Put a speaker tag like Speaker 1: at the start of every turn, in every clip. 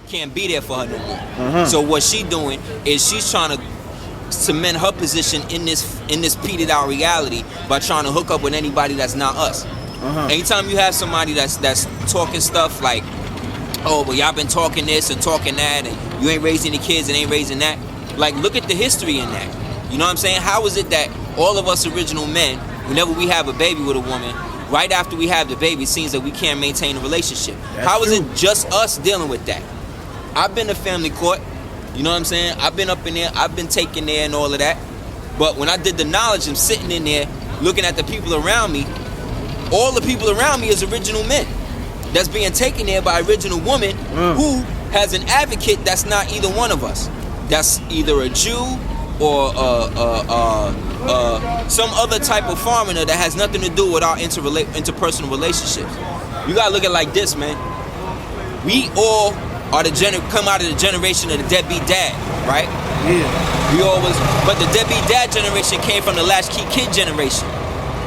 Speaker 1: can't be there for her no more. So what she doing is she's trying to cement her position in this petered out reality by trying to hook up with anybody that's not us. Anytime you have somebody that's talking stuff like, oh, well, y'all been talking this and talking that, and you ain't raising the kids and ain't raising that. Like, look at the history in that. You know what I'm saying? How is it that all of us original men, whenever we have a baby with a woman, right after we have the baby, it seems that we can't maintain a relationship? How is it just us dealing with that? I've been to family court, you know what I'm saying? I've been up in there, I've been taken there and all of that. But when I did the knowledge, I'm sitting in there looking at the people around me. All the people around me is original men that's being taken there by original woman who has an advocate that's not either one of us. That's either a Jew or some other type of foreigner that has nothing to do with our interpersonal relationships. You gotta look at it like this, man. We all are come out of the generation of the deadbeat dad, right? Yeah. But the deadbeat dad generation came from the latchkey kid generation.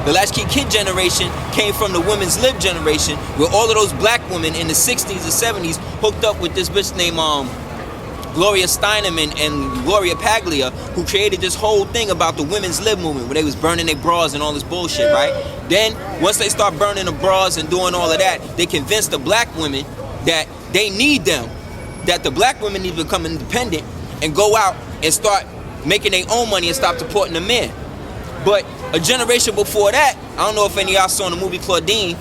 Speaker 1: The latchkey kid generation came from the women's lib generation, where all of those black women in the 60s and 70s hooked up with this bitch named Gloria Steinem and Gloria Paglia, who created this whole thing about the women's lib movement, where they was burning their bras and all this bullshit, right? Then, once they start burning the bras and doing all of that, they convinced the black women that they need them, that the black women need to become independent and go out and start making their own money and stop supporting the men. But a generation before that, I don't know if any of y'all saw the movie Claudine.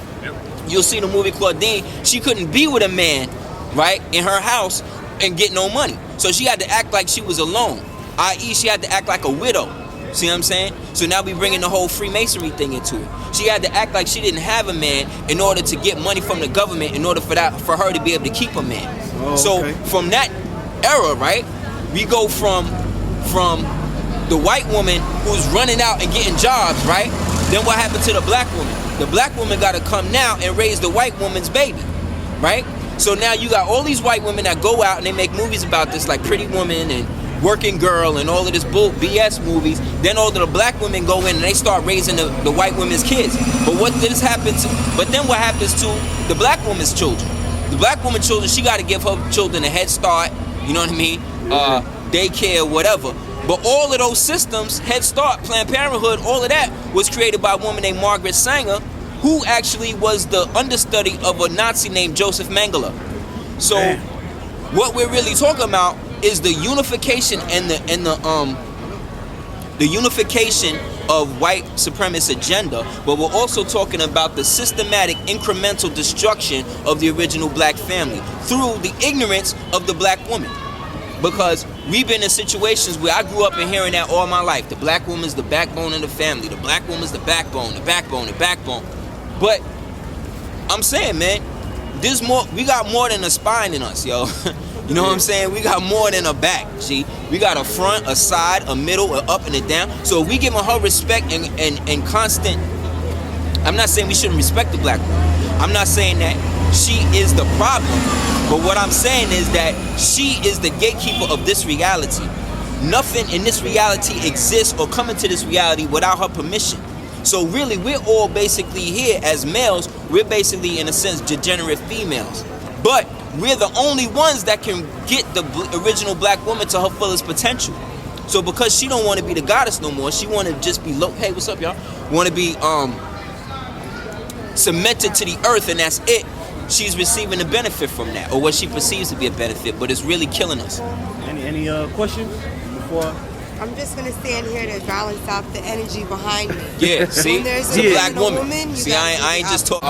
Speaker 1: You'll see the movie Claudine. She couldn't be with a man, right, in her house and get no money. So she had to act like she was alone, i.e. she had to act like a widow. See what I'm saying? So now we bringing the whole Freemasonry thing into it. She had to act like she didn't have a man in order to get money from the government in order for her to be able to keep a man. So from that era, right, we go from the white woman who's running out and getting jobs, right? Then what happened to the black woman? The black woman got to come now and raise the white woman's baby, right? So now you got all these white women that go out and they make movies about this, like Pretty Woman and Working Girl and all of this BS movies. Then all of the black women go in and they start raising the white women's kids. But then what happens to the black woman's children? The black woman's children, she got to give her children a head start, you know what I mean? Daycare, whatever. But all of those systems, Head Start, Planned Parenthood, all of that was created by a woman named Margaret Sanger, who actually was the understudy of a Nazi named Joseph Mengele. So what we're really talking about is the unification and the unification of white supremacist agenda, but we're also talking about the systematic incremental destruction of the original black family through the ignorance of the black woman. Because we've been in situations where I grew up and hearing that all my life. The black woman's the backbone of the family. The black woman's the backbone, the backbone, the backbone. But I'm saying, man, we got more than a spine in us, yo. You know what I'm saying? We got more than a back, G. We got a front, a side, a middle, an up, and a down. So if we give her respect and constant, I'm not saying we shouldn't respect the black woman. I'm not saying that she is the problem. But what I'm saying is that she is the gatekeeper of this reality. Nothing in this reality exists or come into this reality without her permission. So really, we're all basically here as males. We're basically, in a sense, degenerate females. But we're the only ones that can get the original black woman to her fullest potential. So because she don't want to be the goddess no more, she want to just be hey, what's up, y'all? Want to be cemented to the earth, and that's it. She's receiving a benefit from that, or what she perceives to be a benefit, but it's really killing us.
Speaker 2: Any questions before?
Speaker 3: I'm just gonna stand here to balance out the energy behind me.
Speaker 1: Yeah, see, it's a black woman. See, I ain't just talking.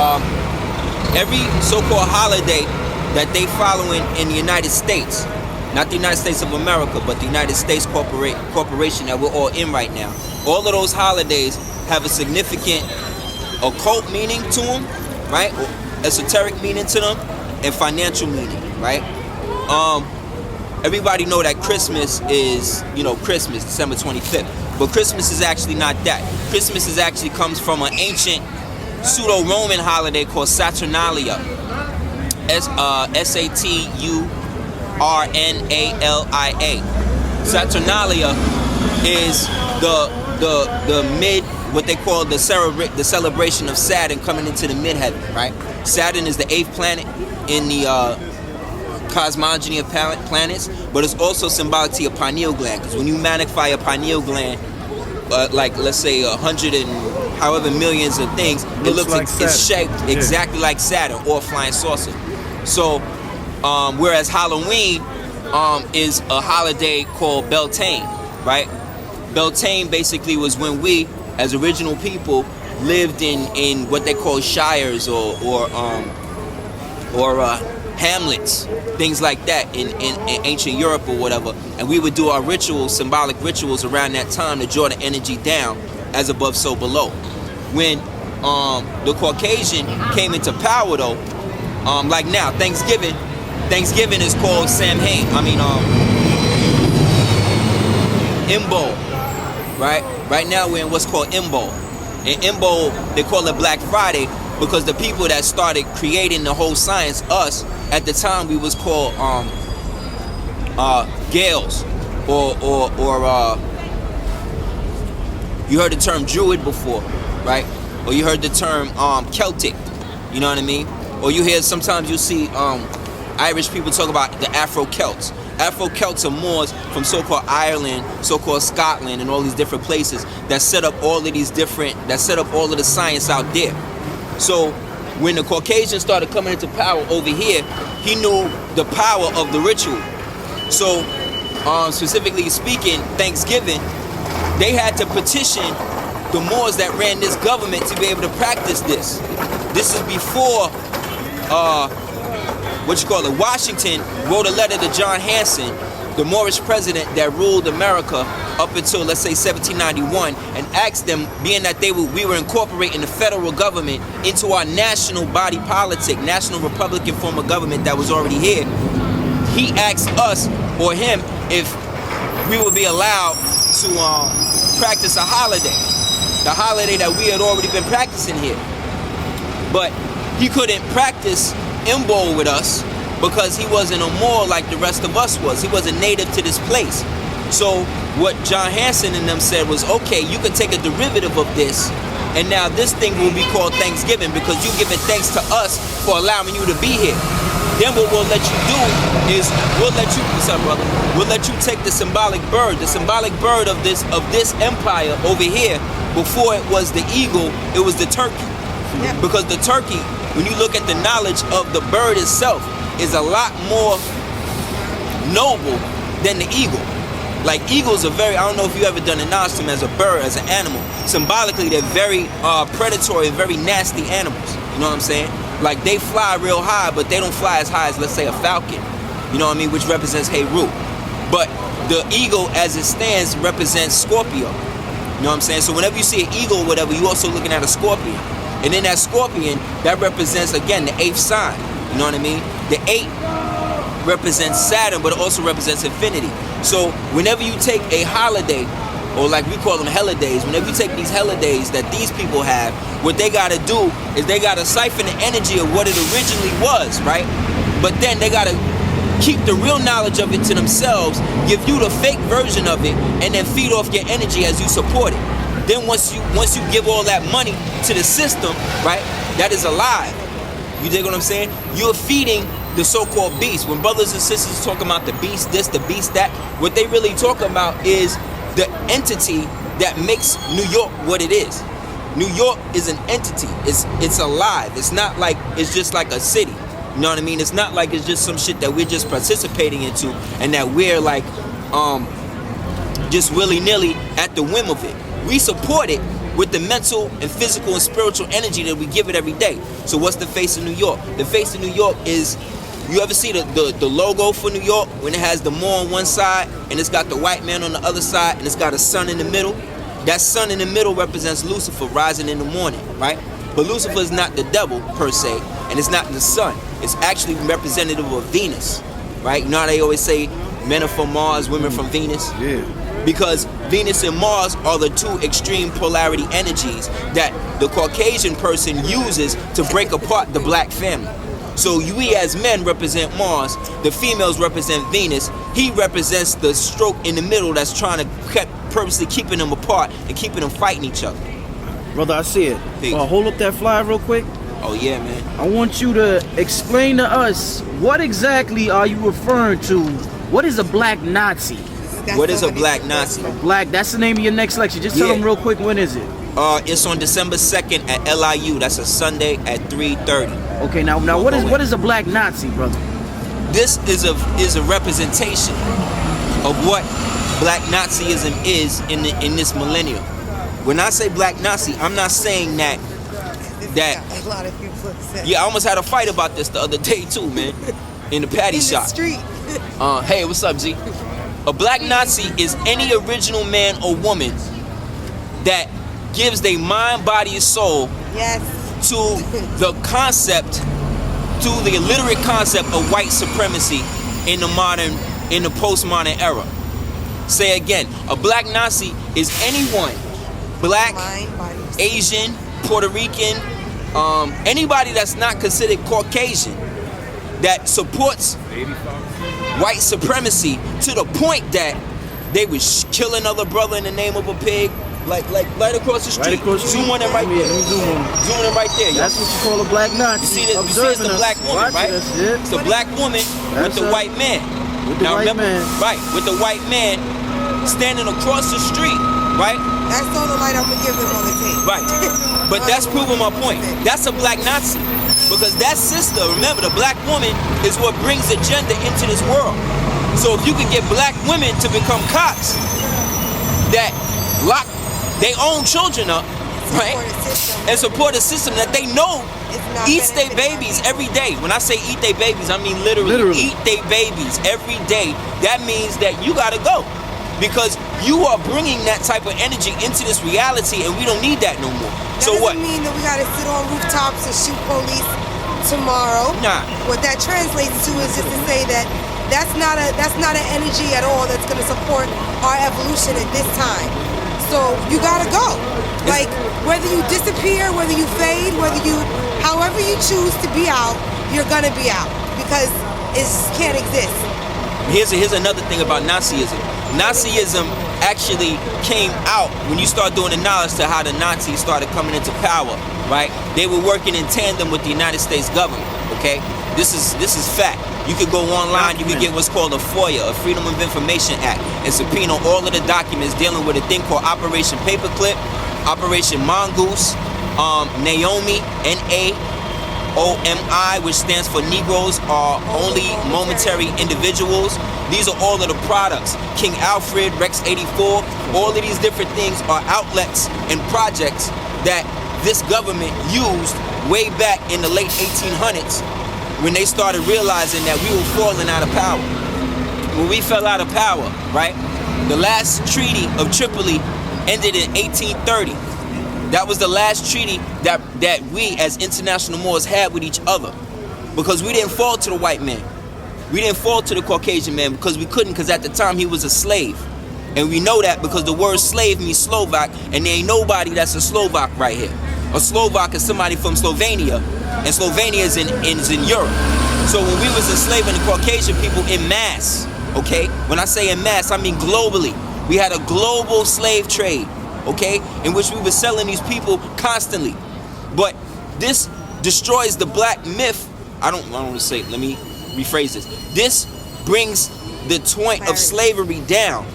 Speaker 1: Every so-called holiday that they following in the United States, not the United States of America, but the United States corporation that we're all in right now. All of those holidays have a significant occult meaning to them, right? Esoteric meaning to them, and financial meaning, right? Everybody know that Christmas is, Christmas, December 25th. But Christmas is actually not that. Christmas is actually comes from an ancient pseudo-Roman holiday called Saturnalia. Saturnalia. Saturnalia is what they call the celebration of Saturn coming into the midheaven, right? Saturn is the 8th planet in cosmogony of planets, but it's also symbolic to your pineal gland. Because when you magnify your pineal gland, like let's say 100 and however millions of things, it looks
Speaker 2: like
Speaker 1: it's shaped exactly like Saturn or a flying saucer. So, whereas Halloween is a holiday called Beltane, right? Beltane basically was when we, as original people, lived in what they call shires or hamlets, things like that in ancient Europe or whatever, and we would do our rituals, symbolic rituals around that time to draw the energy down, as above so below. When the Caucasian came into power though, like now Thanksgiving is called Samhain, Imbo, right now we're in what's called Imbo. And Imbo, they call it Black Friday because the people that started creating the whole science, us, at the time we was called Gales, or you heard the term Druid before, right? Or you heard the term Celtic, you know what I mean? Or you hear, sometimes you see Irish people talk about the Afro-Celts. Afro-Celts are Moors from so-called Ireland, so-called Scotland, and all these different places that set up all of the science out there. So when the Caucasians started coming into power over here, he knew the power of the ritual. So specifically speaking, Thanksgiving, they had to petition the Moors that ran this government to be able to practice this. This is before Washington wrote a letter to John Hanson, the Moorish president that ruled America up until, let's say, 1791, and asked them, being that we were incorporating the federal government into our national body politic, national republican form of government that was already here, he asked us, or him, if we would be allowed to practice a holiday, the holiday that we had already been practicing here. But he couldn't practice Imbo with us because he wasn't a Moor like the rest of us was. He wasn't native to this place. So what John Hanson and them said was, okay, you can take a derivative of this, and now this thing will be called Thanksgiving because you're giving thanks to us for allowing you to be here. Then what we'll let you do is what's up, brother? We'll let you take the symbolic bird of this empire over here. Before it was the eagle, it was the turkey. Yeah. Because the turkey, when you look at the knowledge of the bird itself, is a lot more noble than the eagle. Like eagles are very, I don't know if you ever done a knowledge to them as a bird, as an animal. Symbolically, they're very predatory and very nasty animals. You know what I'm saying? Like they fly real high, but they don't fly as high as, let's say, a falcon. You know what I mean? Which represents Heru. But the eagle, as it stands, represents Scorpio. You know what I'm saying? So whenever you see an eagle or whatever, you also looking at a scorpion. And then that scorpion, that represents, again, the 8th sign. You know what I mean? The 8 represents Saturn, but it also represents infinity. So whenever you take a holiday, or like we call them holidays, whenever you take these holidays that these people have, what they got to do is they got to siphon the energy of what it originally was, right? But then they got to keep the real knowledge of it to themselves, give you the fake version of it, and then feed off your energy as you support it. Then once you give all that money to the system, right, that is alive. You dig what I'm saying? You're feeding the so-called beast. When brothers and sisters talk about the beast this, the beast that, what they really talk about is the entity that makes New York what it is. New York is an entity. It's alive. It's not like it's just like a city. You know what I mean? It's not like it's just some shit that we're just participating into and that we're like just willy-nilly at the whim of it. We support it with the mental and physical and spiritual energy that we give it every day. So what's the face of New York? The face of New York is, you ever see the logo for New York when it has the Moor on one side and it's got the white man on the other side and it's got a sun in the middle? That sun in the middle represents Lucifer rising in the morning, right? But Lucifer is not the devil per se, and it's not the sun. It's actually representative of Venus, right? You know how they always say men are from Mars, women from Venus? Yeah. Because Venus and Mars are the two extreme polarity energies that the Caucasian person uses to break apart the black family. So we as men represent Mars, the females represent Venus. He represents the stroke in the middle that's trying to purposely keeping them apart and keeping them fighting each other.
Speaker 2: Brother, I see it. Hold up that fly real quick.
Speaker 1: Oh yeah, man.
Speaker 2: I want you to explain to us what exactly are you referring to? What is a black Nazi?
Speaker 1: What is a black Nazi?
Speaker 2: Black, that's the name of your next lecture. Just tell
Speaker 1: Yeah.
Speaker 2: them real quick, when is it?
Speaker 1: It's on December 2nd at LIU. That's a Sunday at 3:30.
Speaker 2: Okay, now what is a black Nazi, brother?
Speaker 1: This is a representation of what black Nazism is in this millennium. When I say black Nazi, I'm not saying that
Speaker 3: A lot of people have said.
Speaker 1: yeah, I almost had a fight about this the other day too, man. In the patty
Speaker 3: In the
Speaker 1: shop.
Speaker 3: street.
Speaker 1: Hey, what's up, G? A black Nazi is any original man or woman that gives their mind, body, and soul
Speaker 3: Yes.
Speaker 1: to the concept, to the illiterate concept of white supremacy in the postmodern era. Say again, a black Nazi is anyone, black,
Speaker 3: Mind, body.
Speaker 1: Asian, Puerto Rican, anybody that's not considered Caucasian, that supports white supremacy to the point that they would kill another brother in the name of a pig, like right across the street.
Speaker 2: Right across the street.
Speaker 1: Zoom on it right
Speaker 2: Yeah,
Speaker 1: there.
Speaker 2: let me zoom on.
Speaker 1: Zoom in right there. Yo.
Speaker 2: That's what you call a black Nazi.
Speaker 1: You see, it's
Speaker 2: Observing
Speaker 1: the
Speaker 2: us,
Speaker 1: black woman,
Speaker 2: watching
Speaker 1: right?
Speaker 2: us, yeah.
Speaker 1: It's the black woman with
Speaker 2: That's
Speaker 1: the
Speaker 2: her.
Speaker 1: white man.
Speaker 2: With the white man.
Speaker 1: Right, with the white man standing across the street, right?
Speaker 3: That's all the light I'm gonna give them on the tape.
Speaker 1: Right. But that's proving my point. That's a black Nazi. Because that sister, remember, the black woman is what brings the gender into this world. So if you could get black women to become cops that lock their own children up, right?
Speaker 3: Support a system.
Speaker 1: And support a system that they know
Speaker 3: It's not
Speaker 1: eats their
Speaker 3: benefiting
Speaker 1: babies
Speaker 3: them.
Speaker 1: every day. When I say eat their babies, I mean literally eat their babies every day. That means that you gotta go. Because you are bringing that type of energy into this reality, and we don't need that no more.
Speaker 3: That
Speaker 1: So what?
Speaker 3: doesn't mean that we gotta sit on rooftops and shoot police tomorrow.
Speaker 1: Nah.
Speaker 3: What that translates to is just to say that that's not an energy at all that's gonna support our evolution at this time. So you gotta go. Like whether you disappear, whether you fade, however you choose to be out, you're gonna be out because it can't exist.
Speaker 1: Here's another thing about Nazism. Nazism actually came out when you start doing the knowledge to how the Nazis started coming into power, right? They were working in tandem with the United States government, okay? This is fact. You could go online, you could get what's called a FOIA, a Freedom of Information Act, and subpoena all of the documents dealing with a thing called Operation Paperclip, Operation Mongoose, Naomi, NAOMI, which stands for Negroes are only momentary individuals. These are all of the products. King Alfred, Rex 84, all of these different things are outlets and projects that this government used way back in the late 1800s when they started realizing that we were falling out of power. When we fell out of power, right? The last treaty of Tripoli ended in 1830. That was the last treaty that we as international Moors had with each other, because we didn't fall to the white man. We didn't fall to the Caucasian man because we couldn't, because at the time he was a slave. And we know that because the word slave means Slovak, and there ain't nobody that's a Slovak right here. A Slovak is somebody from Slovenia, and Slovenia is in Europe. So when we was enslaving the Caucasian people in mass, okay? When I say in mass, I mean globally. We had a global slave trade, okay? In which we were selling these people constantly. But this destroys the black myth. I don't want to say, let me rephrase this. This brings the point of slavery down,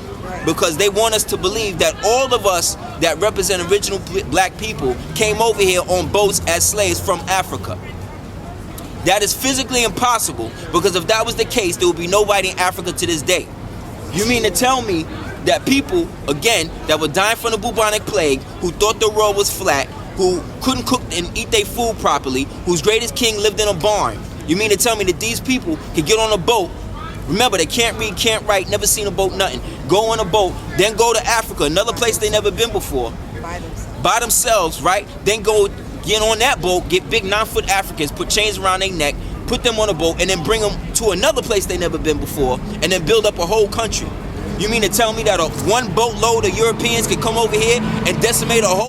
Speaker 1: because they want us to believe that all of us that represent original black people came over here on boats as slaves from Africa. That is physically impossible, because if that was the case, there would be nobody in Africa to this day. You mean to tell me that people, again, that were dying from the bubonic plague, who thought the world was flat, who couldn't cook and eat their food properly, whose greatest king lived in a barn, you mean to tell me that these people could get on a boat? Remember, they can't read, can't write, never seen a boat, nothing. Go on a boat, then go to Africa, another place they never been before. By themselves, right? Then go get on that boat, get big 9-foot Africans, put chains around their neck, put them on a boat, and then bring them to another place they never been before, and then build up a whole country. You mean to tell me that one boatload of Europeans could come over here and decimate a whole